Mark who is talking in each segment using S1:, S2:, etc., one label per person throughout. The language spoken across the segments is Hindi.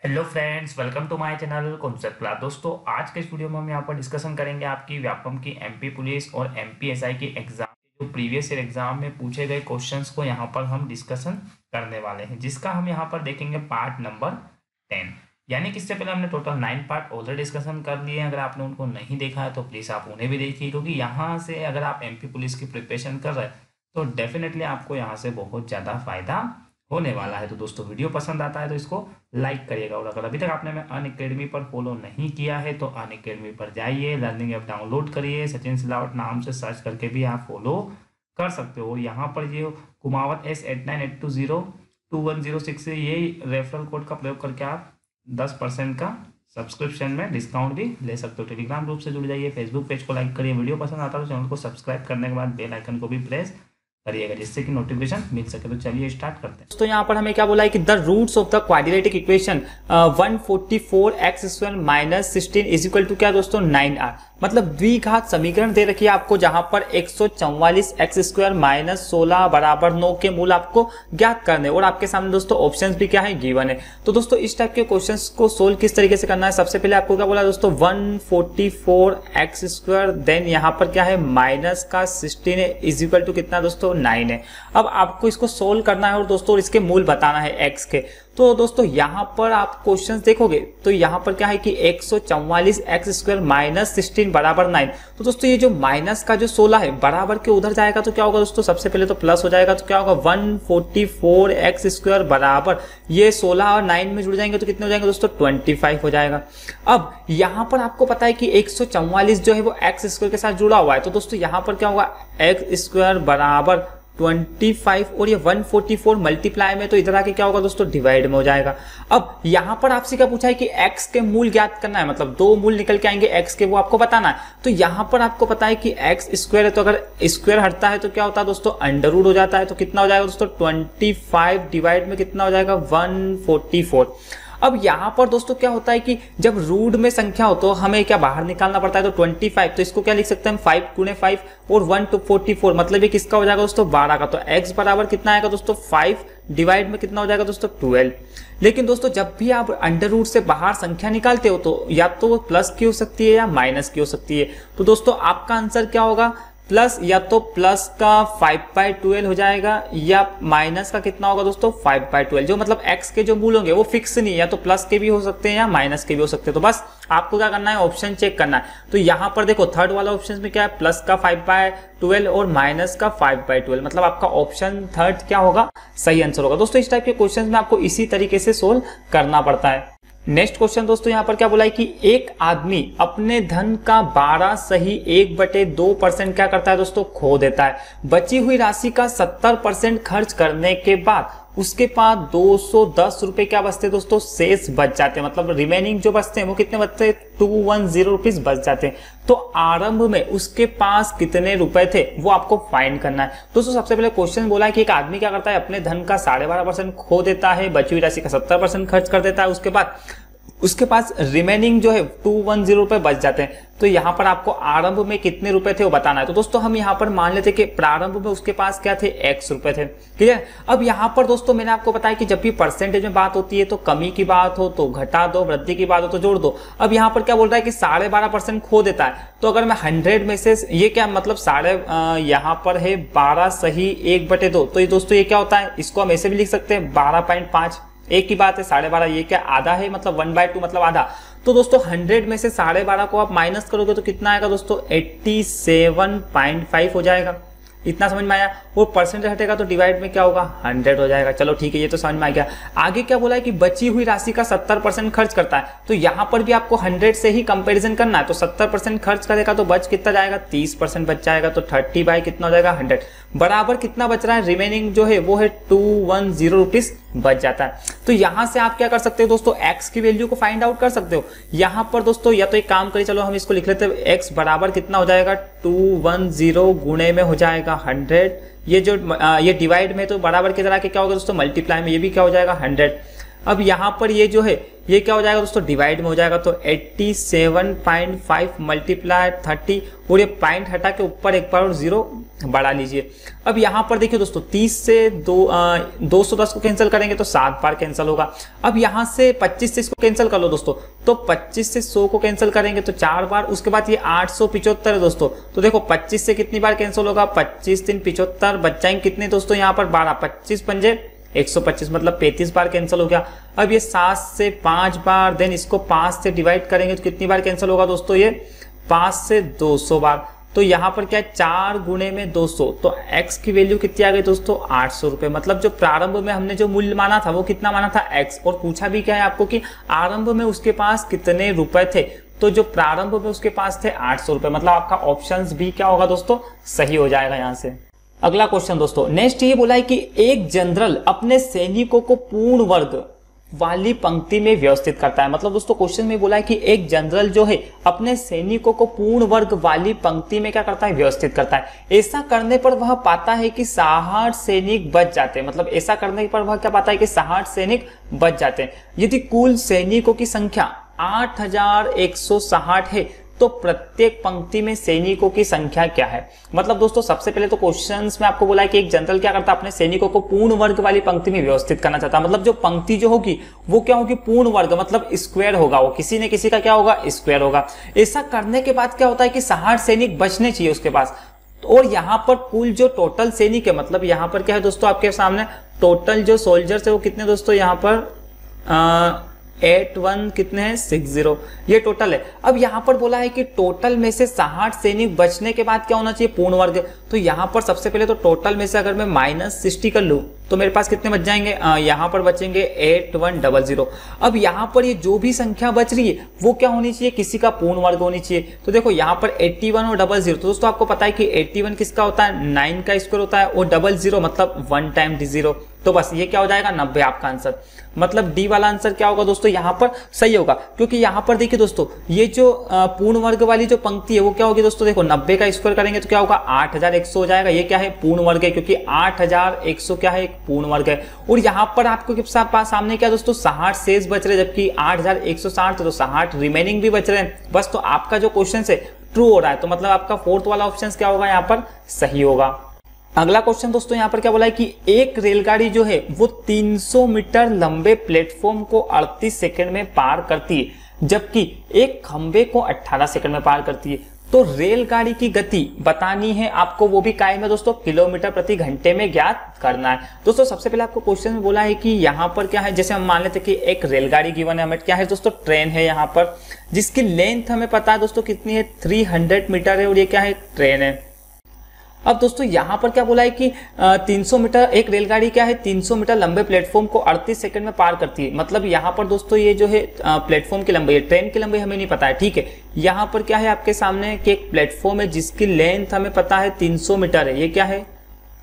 S1: Hello friends, welcome to my channel concept class. दोस्तों, आज के इस वीडियो में हम यहाँ पर डिस्कशन करेंगे आपकी व्यापम की एमपी पुलिस और एमपीएसआई की एग्जाम जो प्रीवियस ईयर एग्जाम में पूछे गए क्वेश्चंस को यहाँ पर हम डिस्कशन करने वाले हैं, जिसका हम यहाँ पर देखेंगे पार्ट नंबर 10। यानी कि इससे पहले हमने टोटल 9 पार्ट ऑलरेडी डिस्कशन कर लिए हैं। अगर आपने उनको नहीं देखा है तो प्लीज़ आप उन्हें भी देखिए, क्योंकि यहाँ से अगर आप एमपी पुलिस की प्रिपरेशन कर रहे हैं तो डेफिनेटली आपको यहाँ से बहुत ज़्यादा फायदा होने वाला है। तो दोस्तों, वीडियो पसंद आता है तो इसको लाइक करिएगा, और अगर अभी तक आपने अनअकैडमी पर फॉलो नहीं किया है तो अनअकैडमी पर जाइए, लर्निंग ऐप डाउनलोड करिए, सचिन सिलावट नाम से सर्च करके भी आप फॉलो कर सकते हो। यहाँ पर ये कुमावत S8982021006 से ये रेफरल कोड का प्रयोग करके आप 10% का सब्सक्रिप्शन में डिस्काउंट भी ले सकते हो। टेलीग्राम ग्रुप से जुड़ जाइए, फेसबुक पेज को लाइक करिए, वीडियो पसंद आता है तो चैनल को सब्सक्राइब करने के बाद बेल आइकन को भी प्रेस करिएगा, जिससे कि नोटिफिकेशन मिल सके। तो चलिए स्टार्ट करते हैं।
S2: तो यहाँ पर हमें क्या बोला है कि the roots of the quadratic equation 144x² minus 16 is equal to क्या दोस्तों 9r। मतलब द्विघात समीकरण दे रखी है आपको, जहां पर 144x² माइनस 16 बराबर 9 के मूल आपको ज्ञात करने, और आपके सामने दोस्तों ऑप्शंस भी क्या है गिवन है। तो दोस्तों इस टाइप के क्वेश्चंस को सोल्व किस तरीके से करना है, सबसे पहले आपको क्या बोला दोस्तों 144x², देन यहाँ पर क्या है माइनस का 16 है इज इक्वल टू कितना दोस्तों 9 है। अब आपको इसको सोल्व करना है और दोस्तों इसके मूल बताना है x के। तो दोस्तों यहाँ पर आप क्वेश्चंस देखोगे तो यहाँ पर क्या है कि 144x² माइनस 16 बराबर 9। तो दोस्तों ये जो माइनस का जो 16 है बराबर के उधर जाएगा तो क्या होगा दोस्तों, सबसे पहले तो प्लस हो जाएगा, तो क्या होगा 144x² बराबर ये 16 और 9 में जुड़ जाएंगे तो कितने हो जाएंगे दोस्तों 25 हो जाएगा। अब यहाँ पर आपको पता है कि 144 जो है वो x² के साथ जुड़ा हुआ है, तो दोस्तों यहाँ पर क्या होगा x² बराबर 25 और ये 144 मल्टीप्लाई में तो इधर आके क्या होगा दोस्तों डिवाइड में हो जाएगा। अब यहाँ पर आपसे क्या पूछा है कि x के मूल ज्ञात करना है, मतलब दो मूल निकल के आएंगे x के, वो आपको बताना है। तो यहाँ पर आपको पता है कि x² है, तो अगर स्क्वायर हटता है तो क्या होता है दोस्तों अंडर रूट हो जाता है, तो कितना हो जाएगा दोस्तों 25 डिवाइड में कितना हो जाएगा 144। अब यहाँ पर दोस्तों क्या होता है कि जब रूट में संख्या हो तो हमें क्या बाहर निकालना पड़ता है, तो 25, तो इसको क्या लिख सकते हैं 5 गुणे 5 और 1 to 44, मतलब ये किसका हो जाएगा दोस्तों 12 का। तो x बराबर कितना आएगा दोस्तों 5 डिवाइड में कितना हो जाएगा दोस्तों 12। लेकिन दोस्तों जब भी आप अंडर रूट से बाहर संख्या निकालते हो तो या तो वो प्लस की हो सकती है या माइनस की हो सकती है। तो दोस्तों आपका आंसर क्या होगा, प्लस या तो प्लस का 5/12 हो जाएगा या माइनस का कितना होगा दोस्तों 5/12। जो मतलब x के जो मूल होंगे वो फिक्स नहीं है, या तो प्लस के भी हो सकते हैं या माइनस के भी हो सकते हैं। तो बस आपको क्या करना है ऑप्शन चेक करना है। तो यहाँ पर देखो थर्ड वाला ऑप्शन में क्या है, प्लस का 5/12 और माइनस का 5/12, मतलब आपका ऑप्शन थर्ड क्या होगा सही आंसर होगा। दोस्तों इस टाइप के क्वेश्चन में आपको इसी तरीके से सोल्व करना पड़ता है। नेक्स्ट क्वेश्चन दोस्तों यहाँ पर क्या बोला है कि एक आदमी अपने धन का 12 सही 1/2% क्या करता है दोस्तों खो देता है। बची हुई राशि का 70% खर्च करने के बाद उसके पास 210 रुपए क्या बचते दोस्तों शेष बच जाते हैं, मतलब रिमेनिंग जो बचते हैं वो कितने बचते हैं 210 रुपीज बच जाते हैं। तो आरंभ में उसके पास कितने रुपए थे वो आपको फाइंड करना है। दोस्तों सबसे पहले क्वेश्चन बोला है कि एक आदमी क्या करता है अपने धन का 12.5% खो देता है, बची हुई राशि का 70% खर्च कर देता है, उसके बाद उसके पास रिमेनिंग जो है 210 रुपए बच जाते हैं। तो यहाँ पर आपको आरंभ में कितने रुपए थे वो बताना है। तो दोस्तों हम यहाँ पर मान लेते कि प्रारंभ में उसके पास क्या थे x रुपए थे, ठीक है। अब यहाँ पर दोस्तों मैंने आपको बताया कि जब भी परसेंटेज में बात होती है तो कमी की बात हो तो घटा दो, वृद्धि की बात हो तो जोड़ दो। अब यहाँ पर क्या बोल रहा है कि 12.5% खो देता है, तो अगर मैं 100 में से ये क्या मतलब यहाँ पर है 12 सही 1/2, तो ये दोस्तों ये क्या होता है, इसको हम ऐसे भी लिख सकते हैं 12.5। एक की बात है 12.5, ये क्या आधा है मतलब 1/2 मतलब आधा। तो दोस्तों 100 में से 12.5 को आप माइनस करोगे तो कितना आएगा दोस्तों 87.5 हो जाएगा। इतना समझ में आया। और परसेंटेज हटेगा तो डिवाइड में क्या होगा 100 हो जाएगा। चलो ठीक है, ये तो समझ में आ गया। आगे क्या बोला है कि बची हुई राशि का 70% खर्च करता है, तो यहाँ पर भी आपको 100 से ही कंपैरिजन करना है। तो 70% खर्च करेगा तो बच कितना जाएगा 30% बच जाएगा, तो 30 बाई कितना हो जाएगा 100 बराबर कितना बच रहा है रिमेनिंग जो है वो है 210 रुपीज बच जाता है। तो यहाँ से आप क्या कर सकते हो दोस्तों x की वैल्यू को फाइंड आउट कर सकते हो। यहाँ पर दोस्तों या तो एक काम करिए, चलो हम इसको लिख लेते हैं, x बराबर कितना हो जाएगा 210 गुणे में हो जाएगा 100, ये जो ये डिवाइड में तो बराबर की तरह के क्या होगा दोस्तों मल्टीप्लाई में ये भी क्या हो जाएगा 100। अब यहाँ पर ये जो है ये क्या हो जाएगा दोस्तों, डिवाइड में हो जाएगा। तो 87.5 मल्टीप्लाई 30 और ये पॉइंट हटा के ऊपर एक बार और 0 बढ़ा लीजिए। अब यहाँ पर देखिए दोस्तों 30 से 210 को कैंसिल करेंगे तो 7 बार कैंसिल होगा। अब यहाँ से 25 से इसको कैंसिल कर लो दोस्तों, तो 25 से 100 को कैंसिल करेंगे तो 4 बार। उसके बाद ये 875 है दोस्तों, तो देखो 25 से कितनी बार कैंसिल होगा, 25 3 75, बच जाएंगे कितने दोस्तों यहाँ पर 12, 25 पंजे 125 मतलब 35 बार कैंसिल हो गया। अब ये 7 से 5 बार, देन इसको 5 से डिवाइड करेंगे तो कितनी बार कैंसिल होगा दोस्तों, ये 5 से 200 बार। तो यहाँ पर क्या है 4 गुणे में 200, तो x की वैल्यू कितनी आ गई दोस्तों 800 रुपए। मतलब जो प्रारंभ में हमने जो मूल्य माना था वो कितना माना था x, और पूछा भी क्या है आपको कि आरंभ में उसके पास कितने रुपए थे, तो जो प्रारंभ में उसके पास थे 800 रुपए। मतलब आपका ऑप्शन भी क्या होगा दोस्तों, सही हो जाएगा यहाँ से। अगला क्वेश्चन दोस्तों नेक्स्ट ये बोला है कि एक जनरल अपने सैनिकों को पूर्ण वर्ग वाली पंक्ति में व्यवस्थित करता है। मतलब दोस्तों क्वेश्चन में बोला है कि एक जनरल जो है अपने सैनिकों को पूर्ण वर्ग वाली पंक्ति में क्या करता है, व्यवस्थित करता है। ऐसा करने पर वह पाता है कि 60 सैनिक बच जाते हैं। मतलब ऐसा करने पर वह क्या पाता है कि 60 सैनिक बच जाते हैं। यदि कुल सैनिकों की संख्या 8160 है तो प्रत्येक पंक्ति में सैनिकों की संख्या क्या है। मतलब दोस्तों सबसे पहले तो क्वेश्चंस में आपको बोला है कि एक जनरल क्या करता है, अपने सैनिकों को पूर्ण वर्ग वाली पंक्ति में व्यवस्थित करना चाहता है। मतलब जो पंक्ति जो होगी वो क्या होगी, पूर्ण वर्ग, मतलब स्क्वायर होगा, वो किसी न किसी का क्या होगा, स्क्वायर होगा। ऐसा करने के बाद क्या होता है कि 60 सैनिक बचने चाहिए उसके पास। और यहाँ पर कुल जो टोटल सैनिक है, मतलब यहाँ पर क्या है दोस्तों आपके सामने टोटल जो सोल्जर्स है वो कितने दोस्तों, यहाँ पर 81 कितने हैं 60, ये टोटल है। अब यहाँ पर बोला है कि टोटल में से 60 सैनिक बचने के बाद क्या होना चाहिए, पूर्ण वर्ग। तो यहाँ पर सबसे पहले तो टोटल में से अगर मैं -60 कर लूँ तो मेरे पास कितने बच जाएंगे, यहाँ पर बचेंगे 8100। अब यहाँ पर ये जो भी संख्या बच रही है वो क्या होनी चाहिए, किसी का पूर्ण वर्ग होनी चाहिए। तो देखो यहाँ पर 81 और 00, तो दोस्तों आपको पता है कि 81 किसका होता है, 9 का स्क्वायर होता है, और 00 मतलब 1 टाइम D0। तो बस ये क्या हो जाएगा 90 आपका आंसर। मतलब डी वाला आंसर क्या होगा दोस्तों, यहाँ पर सही होगा। क्योंकि यहाँ पर देखिए दोस्तों ये जो पूर्ण वर्ग वाली जो पंक्ति है वो क्या होगी दोस्तों, देखो 90 का स्क्वायर करेंगे तो क्या होगा 8100 हो जाएगा। ये क्या है, पूर्ण वर्ग है, क्योंकि 8100 क्या है, एक पूर्ण वर्ग है। और यहाँ पर आपको सामने क्या दोस्तों 60 शेष बच रहे, जबकि 8160 तो 60 रिमेनिंग भी बच रहे हैं। बस तो आपका जो क्वेश्चन है ट्रू हो रहा है, तो मतलब आपका फोर्थ वाला ऑप्शन क्या होगा, यहाँ पर सही होगा। अगला क्वेश्चन दोस्तों यहाँ पर क्या बोला है कि एक रेलगाड़ी जो है वो 300 मीटर लंबे प्लेटफॉर्म को 38 सेकंड में पार करती है, जबकि एक खंबे को 18 सेकंड में पार करती है। तो रेलगाड़ी की गति बतानी है आपको, वो भी काय में दोस्तों किलोमीटर प्रति घंटे में ज्ञात करना है। दोस्तों सबसे पहले आपको क्वेश्चन में बोला है कि यहाँ पर क्या है, जैसे हम मान लेते कि एक रेलगाड़ी गिवन है हमें, क्या है दोस्तों ट्रेन है यहाँ पर, जिसकी लेंथ हमें पता है दोस्तों कितनी है 300 मीटर है, और ये क्या है ट्रेन है। अब दोस्तों यहाँ पर क्या बोला है कि 300 मीटर एक रेलगाड़ी क्या है 300 मीटर लंबे प्लेटफॉर्म को 38 सेकंड में पार करती है। मतलब यहाँ पर दोस्तों ये जो है प्लेटफॉर्म की लंबाई है, ट्रेन की लंबाई हमें नहीं पता है, ठीक है। यहाँ पर क्या है आपके सामने कि एक प्लेटफॉर्म है जिसकी लेंथ हमें पता है 300 मीटर है, ये क्या है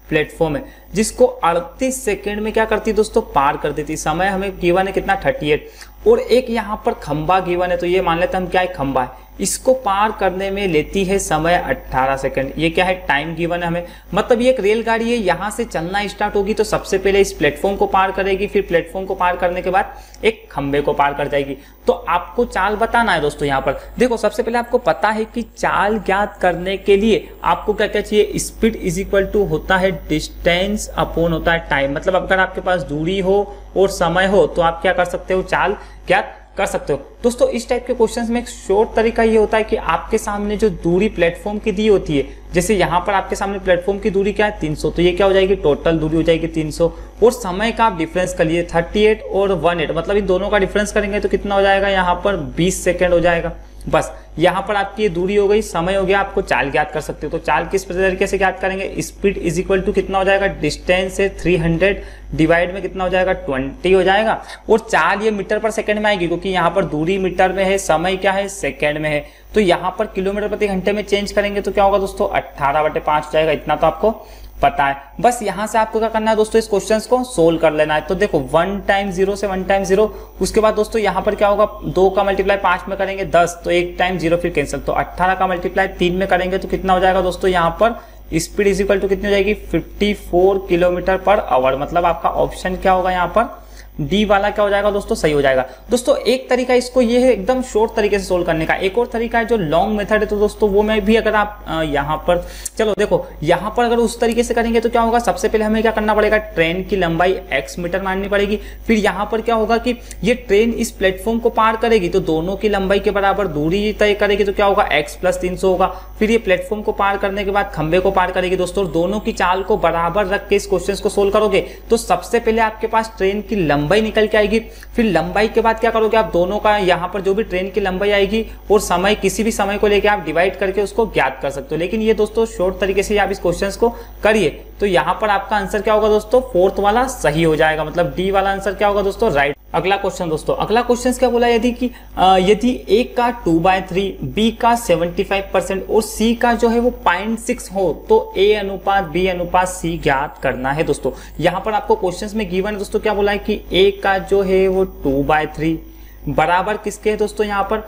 S2: प्लेटफॉर्म है, जिसको 38 सेकंड में क्या करती है दोस्तों पार कर देती। समय हमें गिवन है कितना 38। और एक यहाँ पर खंबा गिवन है, तो ये मान लेते हैं हम क्या है खंबा है, इसको पार करने में लेती है समय 18 सेकंड। ये क्या है टाइम गिवन है हमें। मतलब ये एक रेलगाड़ी है, यहाँ से चलना स्टार्ट होगी तो सबसे पहले इस प्लेटफॉर्म को पार करेगी, फिर प्लेटफॉर्म को पार करने के बाद एक खंबे को पार कर जाएगी। तो आपको चाल बताना है दोस्तों। यहाँ पर देखो सबसे पहले आपको पता है कि चाल ज्ञात करने के लिए आपको क्या क्या चाहिए, स्पीड इज इक्वल टू होता है डिस्टेंस अपॉन होता है टाइम। मतलब अगर आपके पास दूरी हो और समय हो तो आप क्या कर सकते हो, चाल ज्ञात कर सकते हो। दोस्तों इस टाइप के क्वेश्चंस में एक शॉर्ट तरीका ये होता है कि आपके सामने जो दूरी प्लेटफॉर्म की दी होती है, जैसे यहाँ पर आपके सामने प्लेटफॉर्म की दूरी क्या है 300, तो ये क्या हो जाएगी टोटल दूरी हो जाएगी 300। और समय का आप डिफरेंस कर लिए 38 और 18, मतलब इन दोनों का डिफरेंस करेंगे तो कितना हो जाएगा, यहाँ पर 20 सेकेंड हो जाएगा। बस यहाँ पर आपकी ये दूरी हो गई, समय हो गया, आपको चाल ज्ञात कर सकते हो। तो चाल किस तरीके से ज्ञात करेंगे, स्पीड इज इक्वल टू कितना हो जाएगा, डिस्टेंस है 300 डिवाइड में कितना हो जाएगा 20 हो जाएगा। और चाल ये मीटर पर सेकंड में आएगी, क्योंकि यहाँ पर दूरी मीटर में है, समय क्या है सेकंड में है। तो यहाँ पर किलोमीटर प्रति घंटे में चेंज करेंगे तो क्या होगा दोस्तों 18/5 हो जाएगा। इतना तो आपको पता है। बस यहां से आपको क्या करना है दोस्तों, इस क्वेश्चंस को सोल्व कर लेना है। तो देखो 1 टाइम 0 से 1 टाइम 0, उसके बाद दोस्तों यहाँ पर क्या होगा, 2 का मल्टीप्लाई 5 में करेंगे 10, तो 1 टाइम 0 फिर कैंसिल, तो 18 का मल्टीप्लाई 3 में करेंगे तो कितना हो जाएगा दोस्तों, यहाँ पर स्पीड इज इक्वल टू कितनी हो जाएगी 54 किलोमीटर पर आवर। मतलब आपका ऑप्शन क्या होगा यहाँ पर डी वाला क्या हो जाएगा दोस्तों, सही हो जाएगा। दोस्तों एक तरीका इसको ये है एकदम शॉर्ट तरीके से सोल्व करने का। एक और तरीका है जो लॉन्ग मेथड है, तो दोस्तों वो मैं भी अगर आप यहाँ पर चलो देखो, यहाँ पर अगर उस तरीके से करेंगे तो क्या होगा, सबसे पहले हमें क्या करना पड़ेगा, ट्रेन की लंबाई x मीटर माननी पड़ेगी। फिर यहाँ पर क्या होगा कि ये ट्रेन इस प्लेटफॉर्म को पार करेगी तो दोनों की लंबाई के बराबर दूरी तय करेगी, तो क्या होगा x + 300 होगा। फिर ये प्लेटफॉर्म को पार करने के बाद खंबे को पार करेगी दोस्तों, दोनों की चाल को बराबर रख के इस क्वेश्चन को सोल्व करोगे तो सबसे पहले आपके पास ट्रेन की लंबाई निकल के आएगी। फिर लंबाई के बाद क्या करोगे, आप दोनों का यहाँ पर जो भी ट्रेन की लंबाई आएगी और समय, किसी भी समय को लेकर आप डिवाइड करके उसको ज्ञात कर सकते हो। लेकिन ये दोस्तों शॉर्ट तरीके से आप इस क्वेश्चन को करिए तो यहाँ पर आपका आंसर क्या होगा दोस्तों, फोर्थ वाला सही हो जाएगा, मतलब डी वाला आंसर क्या होगा दोस्तों, राइट। अगला क्वेश्चन दोस्तों, अगला क्वेश्चन क्या बोला, यदि A का 2/3, B का 75% और C का जो है वो 0.6 हो तो A अनुपात B अनुपात C ज्ञात करना है। दोस्तों यहाँ पर आपको क्वेश्चन में गिवन है दोस्तों, क्या बोला है कि A का जो है वो 2/3 बराबर किसके है दोस्तों, यहाँ पर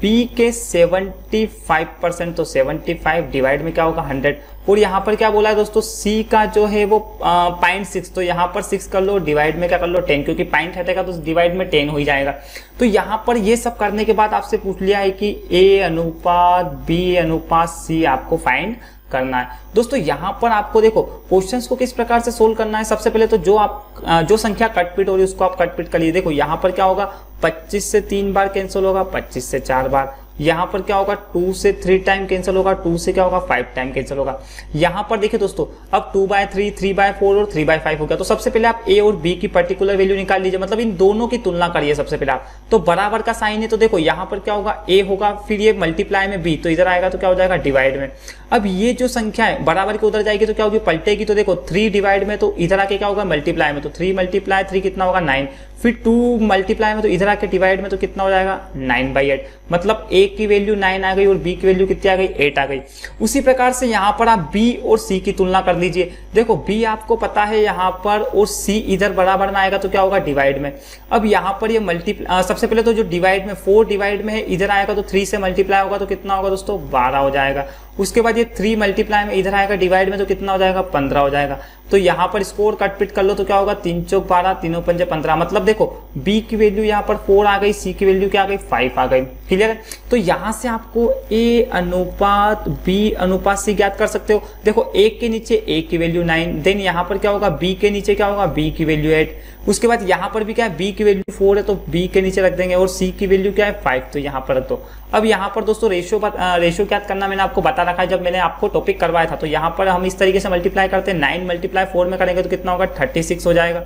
S2: B के 75%, तो 75 डिवाइड में क्या होगा 100। और यहाँ पर क्या बोला है दोस्तों, C का जो है वो 0.6, तो यहाँ पर 6 कर लो, डिवाइड में क्या कर लो 10, क्योंकि पॉइंट हटेगा तो डिवाइड में 10 हो ही जाएगा। तो यहाँ पर ये सब करने के बाद आपसे पूछ लिया है कि A अनुपात B अनुपात C आपको फाइंड करना है। दोस्तों यहाँ पर आपको देखो क्वेश्चंस को किस प्रकार से सोल्व करना है। सबसे पहले तो जो संख्या कटपिट हो रही है उसको आप कटपिट करिए। देखो यहाँ पर क्या होगा, 25 से 3 बार कैंसिल होगा, 25 से 4 बार। यहाँ पर क्या होगा, 2 से 3 टाइम कैंसिल होगा, 2 से क्या होगा 5 टाइम कैंसिल होगा। यहाँ पर देखिए दोस्तों, अब 2/3, 3/4 और 3/5 हो गया। तो सबसे पहले आप A और B की पर्टिकुलर वैल्यू निकाल लीजिए, मतलब इन दोनों की तुलना करिए सबसे पहले आप। तो बराबर का साइन है तो देखो यहाँ पर क्या होगा, A होगा, फिर ये मल्टीप्लाई में B, तो इधर आएगा तो क्या हो जाएगा डिवाइड में। अब ये जो संख्या है बराबर के उधर जाएगी तो क्या होगी, पलटेगी। तो देखो 3 डिवाइड में, तो इधर आके क्या होगा मल्टीप्लाई में, तो 3 × 3 कितना होगा 9। फिर 2 मल्टीप्लाई में, तो इधर आके डिवाइड में, तो कितना हो जाएगा 9/8। मतलब A की वैल्यू 9 आ गई और B की वैल्यू कितनी आ गई, 8 आ गई। उसी प्रकार से यहाँ पर आप B और C की तुलना कर लीजिए। देखो B आपको पता है यहाँ पर, और C इधर बराबर में आएगा तो क्या होगा डिवाइड में। अब यहाँ पर ये सबसे पहले तो जो डिवाइड में 4 डिवाइड में है, इधर आएगा तो 3 से मल्टीप्लाई होगा तो कितना होगा दोस्तों 12 हो जाएगा। उसके बाद ये 3 मल्टीप्लाई में, इधर आएगा डिवाइड में, तो कितना हो जाएगा 15 हो जाएगा। तो यहाँ पर स्कोर कटपिट कर लो तो क्या होगा, 3 चौक 12, 3 पंजे 15। मतलब देखो B की वैल्यू यहाँ पर 4 आ गई, C की वैल्यू क्या आ गई 5 आ गई। क्लियर है। तो यहाँ से आपको A अनुपात B अनुपात C ज्ञात कर सकते हो। देखो A के नीचे A की वैल्यू 9, देन यहाँ पर क्या होगा B के नीचे क्या होगा B की वैल्यू 8। उसके बाद यहाँ पर भी क्या है, B की वैल्यू 4 है तो B के नीचे रख देंगे, और C की वैल्यू क्या है 5, तो यहाँ पर रख दो। अब यहाँ पर दोस्तों रेशियो क्या करना मैंने आपको बता रखा है जब मैंने आपको टॉपिक करवाया था। तो यहाँ पर हम इस तरीके से मल्टीप्लाई करते हैं, 9 × 4 में करेंगे तो कितना होगा 36 हो जाएगा।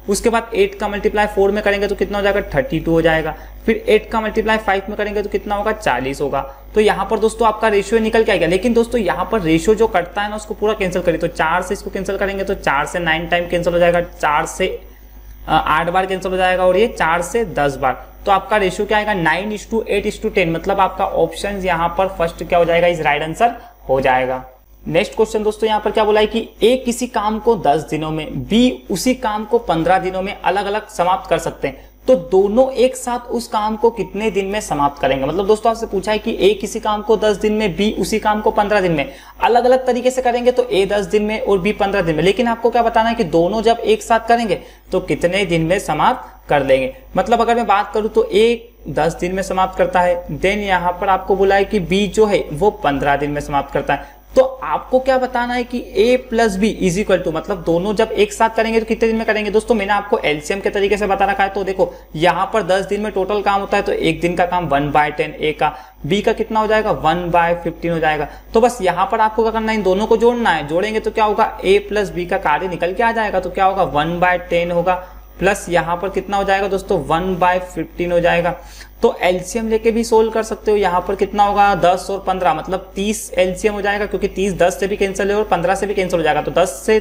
S2: उसके बाद 8 का मल्टीप्लाई 4 में करेंगे तो कितना हो जाएगा 32 हो जाएगा। फिर 8 का मल्टीप्लाई 5 में करेंगे तो कितना होगा 40 होगा। तो यहाँ पर दोस्तों आपका रेशियो निकल के आएगा। लेकिन दोस्तों यहाँ पर रेशियो जो कटता है ना उसको पूरा कैंसिल करिए। तो 4 से इसको कैंसिल करेंगे तो 4 से 9 टाइम कैंसिल हो जाएगा, 4 से 8 बार कैंसिल हो जाएगा, और ये 4 से 10 बार। तो आपका रेशियो क्या आएगा 9:8:10। मतलब आपका ऑप्शन यहाँ पर फर्स्ट क्या हो जाएगा, इस राइट आंसर हो जाएगा। नेक्स्ट क्वेश्चन दोस्तों यहाँ पर क्या बोला है कि A किसी काम को 10 दिनों में, B उसी काम को 15 दिनों में अलग अलग समाप्त कर सकते हैं, तो दोनों एक साथ उस काम को कितने दिन में समाप्त करेंगे। मतलब दोस्तों आपसे पूछा है कि A किसी काम को 10 दिन में, B उसी काम को 15 दिन में, अलग अलग तरीके से करेंगे तो A 10 दिन में और B 15 दिन में। लेकिन आपको क्या बताना है कि दोनों जब एक साथ करेंगे तो कितने दिन में समाप्त कर देंगे। मतलब अगर मैं बात करूं तो A 10 दिन में समाप्त करता है, देन यहाँ पर आपको बोला है कि B जो है वो 15 दिन में समाप्त करता है। तो आपको क्या बताना है कि A + B = मतलब दोनों जब एक साथ करेंगे तो कितने दिन में करेंगे। दोस्तों मैंने आपको एलसीएम के तरीके से बता रखा है। तो देखो यहाँ पर 10 दिन में टोटल काम होता है तो एक दिन का काम 1/10 A का, B का कितना हो जाएगा 1/15 हो जाएगा। तो बस यहाँ पर आपको क्या करना है, इन दोनों को जोड़ना है। जोड़ेंगे तो क्या होगा A + B का कार्य निकल के आ जाएगा। तो क्या होगा 1/10 होगा, प्लस यहाँ पर कितना हो जाएगा दोस्तों 1/15 हो जाएगा। तो एलसीएम लेके भी सोल्व कर सकते हो। यहाँ पर कितना होगा 10 और 15, मतलब 30 एलसीएम हो जाएगा, क्योंकि 30 10 से भी कैंसिल है और 15 से भी कैंसिल हो जाएगा। तो 10 से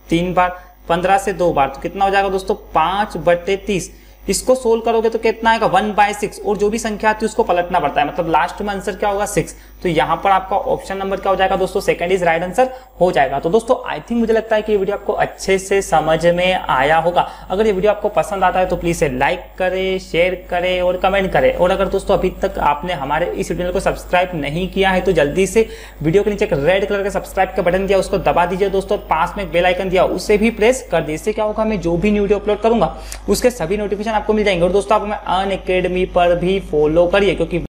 S2: 3 बार, 15 से 2 बार, तो कितना हो जाएगा दोस्तों 5/30। इसको सोल्व करोगे तो कितना आएगा 1/6, और जो भी संख्या आती है उसको पलटना पड़ता है। मतलब लास्ट में आंसर क्या होगा 6। तो यहाँ पर आपका ऑप्शन नंबर क्या हो जाएगा दोस्तों, सेकंड इज राइट आंसर हो जाएगा। तो दोस्तों आई थिंक मुझे लगता है कि ये वीडियो आपको अच्छे से समझ में आया होगा। अगर ये वीडियो आपको पसंद आता है तो प्लीज लाइक करें, शेयर करें और कमेंट करें। और अगर दोस्तों अभी तक आपने हमारे इस चैनल को सब्सक्राइब नहीं किया है तो जल्दी से वीडियो के नीचे एक रेड कलर का सब्सक्राइब का बटन दिया उसको दबा दीजिए दोस्तों, पास में बेल आइकन दिया उसे भी प्रेस कर दीजिए। इससे क्या होगा, मैं जो भी वीडियो अपलोड करूंगा उसके सभी नोटिफिकेशन आपको मिल जाएंगे। और दोस्तों आप हमें अनअकैडमी पर भी फॉलो करिए, क्योंकि